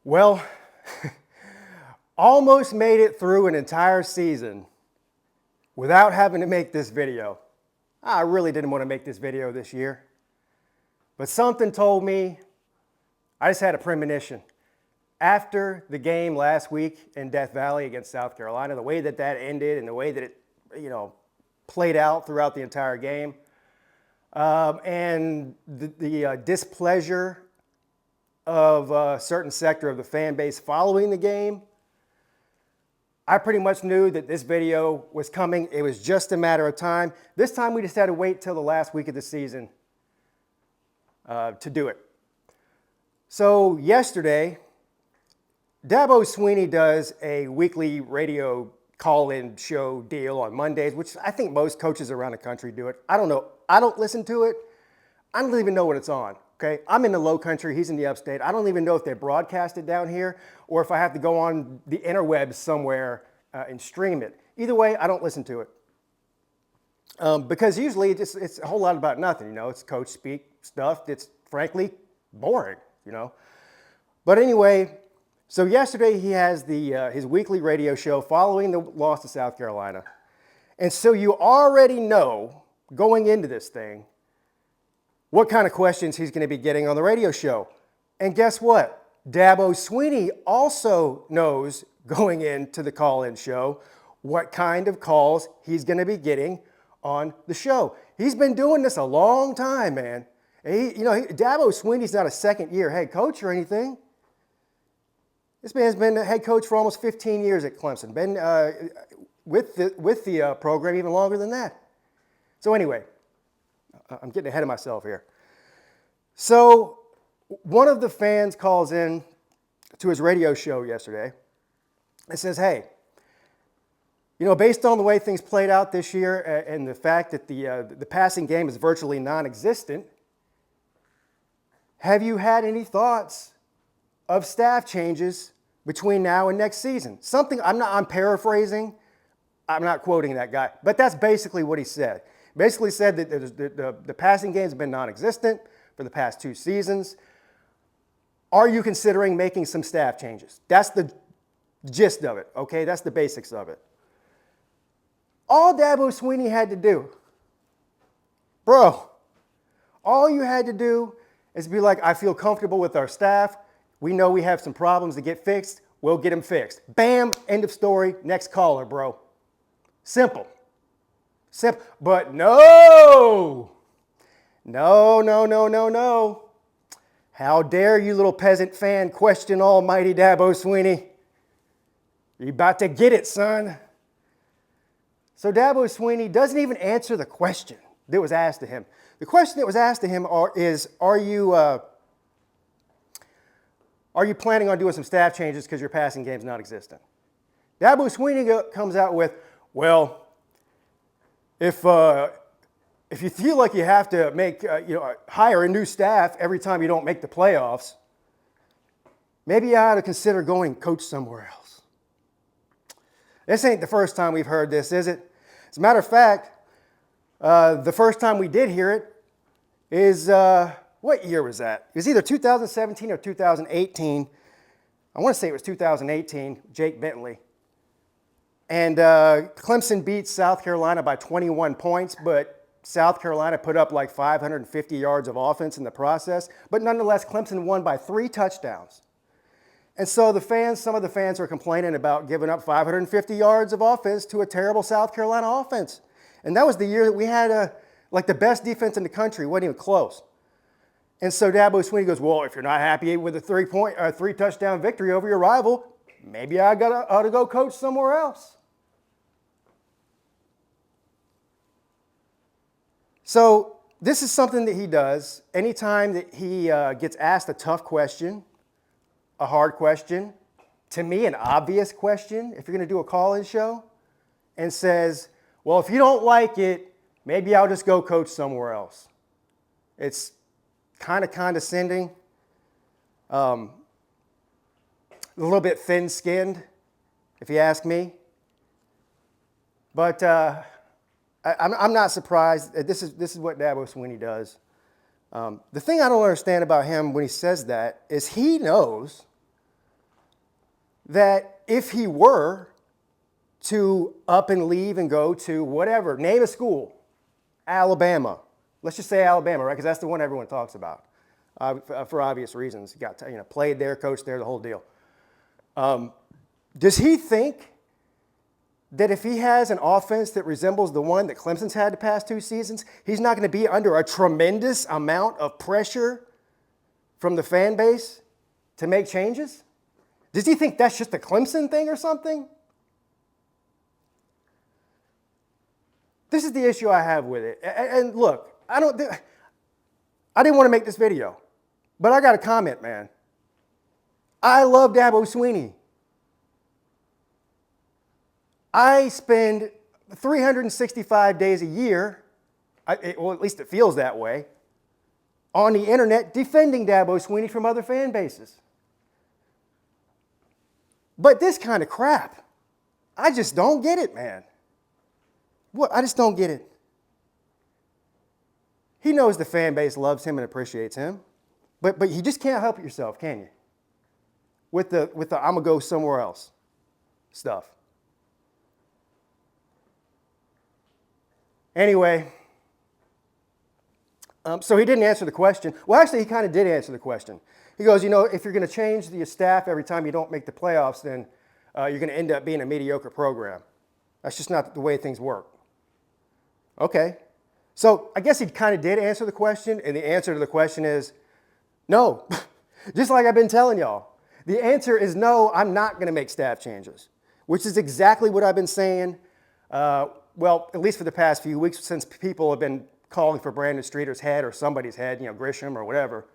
Well, almost made it through an entire season without having to make this video. I really didn't want to make this video this year, but something told me, I just had a premonition. After the game last week in Death Valley against South Carolina, the way that ended and the way that it, played out throughout the entire game, and the displeasure of a certain sector of the fan base following the game, I pretty much knew that this video was coming. It was just a matter of time. This time we just had to wait till the last week of the season to do it. So yesterday, Dabo Swinney does a weekly radio call-in show deal on Mondays, which I think most coaches around the country do it. I don't know. I don't listen to it. I don't even know what it's on. Okay, I'm in the low country, he's in the upstate. I don't even know if they broadcast it down here or if I have to go on the interwebs somewhere and stream it. Either way, I don't listen to it. Because usually it's a whole lot about nothing, it's coach speak stuff that's frankly boring, But anyway, so yesterday he has his weekly radio show following the loss to South Carolina. And so you already know going into this thing what kind of questions he's going to be getting on the radio show. And guess what? Dabo Swinney also knows going into the call-in show what kind of calls he's going to be getting on the show. He's been doing this a long time, man. Dabo Swinney's not a second-year head coach or anything. This man's been a head coach for almost 15 years at Clemson. Been with the program even longer than that. So anyway, I'm getting ahead of myself here. So one of the fans calls in to his radio show yesterday and says, hey, based on the way things played out this year and the fact that the passing game is virtually non-existent, have you had any thoughts of staff changes between now and next season? I'm paraphrasing. I'm not quoting that guy, but that's basically what he said. Basically said that the passing game has been non-existent for the past 2 seasons. Are you considering making some staff changes? That's the gist of it, okay? That's the basics of it. All Dabo Swinney had to do, all you had to do is be like, I feel comfortable with our staff. We know we have some problems to get fixed. We'll get them fixed. Bam, end of story, next caller, bro. Simple. But no. How dare you, little peasant fan, question almighty Dabo Swinney? You're about to get it, son. So Dabo Swinney doesn't even answer the question that was asked to him. The question that was asked to him is, are you planning on doing some staff changes because your passing game's non-existent? Dabo Swinney comes out with, well, if you feel like you have to hire a new staff every time you don't make the playoffs, maybe you ought to consider going coach somewhere else. This ain't the first time we've heard this, is it? As a matter of fact, the first time we did hear it is, what year was that? It was either 2017 or 2018. I want to say it was 2018, Jake Bentley. And Clemson beat South Carolina by 21 points, but South Carolina put up like 550 yards of offense in the process. But nonetheless, Clemson won by 3 touchdowns. And so some of the fans were complaining about giving up 550 yards of offense to a terrible South Carolina offense. And that was the year that we had the best defense in the country. It wasn't even close. And so Dabo Swinney goes, well, if you're not happy with a 3 touchdown victory over your rival, maybe I ought to go coach somewhere else. So this is something that he does anytime that he gets asked a tough question, a hard question, to me an obvious question, if you're going to do a call-in show, and says, well, if you don't like it, maybe I'll just go coach somewhere else. It's kind of condescending, a little bit thin-skinned, if you ask me. But I'm not surprised. This is what Dabo Swinney does. The thing I don't understand about him when he says that is he knows that if he were to up and leave and go to whatever, name a school, Alabama. Let's just say Alabama, right? Because that's the one everyone talks about for obvious reasons. He got played there, coached there, the whole deal. Does he think that if he has an offense that resembles the one that Clemson's had the past 2 seasons, he's not going to be under a tremendous amount of pressure from the fan base to make changes? Does he think that's just a Clemson thing or something? This is the issue I have with it. And look, I didn't want to make this video, but I got a comment, man. I love Dabo Swinney. I spend 365 days a year, well, at least it feels that way, on the internet defending Dabo Swinney from other fan bases. But this kind of crap, I just don't get it, man. What? I just don't get it. He knows the fan base loves him and appreciates him, but you just can't help it yourself, can you? With the I'm gonna go somewhere else stuff. Anyway, so he didn't answer the question. Well, actually, he kind of did answer the question. He goes, if you're going to change the staff every time you don't make the playoffs, then you're going to end up being a mediocre program. That's just not the way things work. Okay. So I guess he kind of did answer the question, and the answer to the question is no. Just like I've been telling y'all. The answer is no, I'm not going to make staff changes, which is exactly what I've been saying, well, at least for the past few weeks since people have been calling for Brandon Streeter's head or somebody's head, Grisham or whatever.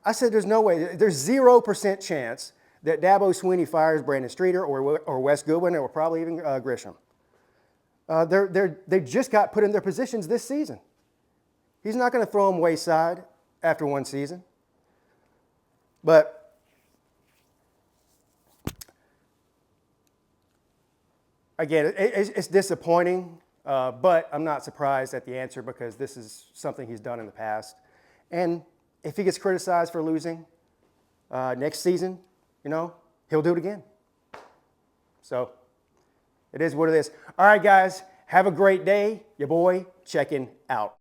I said there's no way, there's 0% chance that Dabo Swinney fires Brandon Streeter or Wes Goodwin or probably even Grisham. They just got put in their positions this season. He's not going to throw them wayside after one season. But again, it's disappointing, but I'm not surprised at the answer because this is something he's done in the past. And if he gets criticized for losing next season, he'll do it again. So it is what it is. All right, guys, have a great day. Your boy checking out.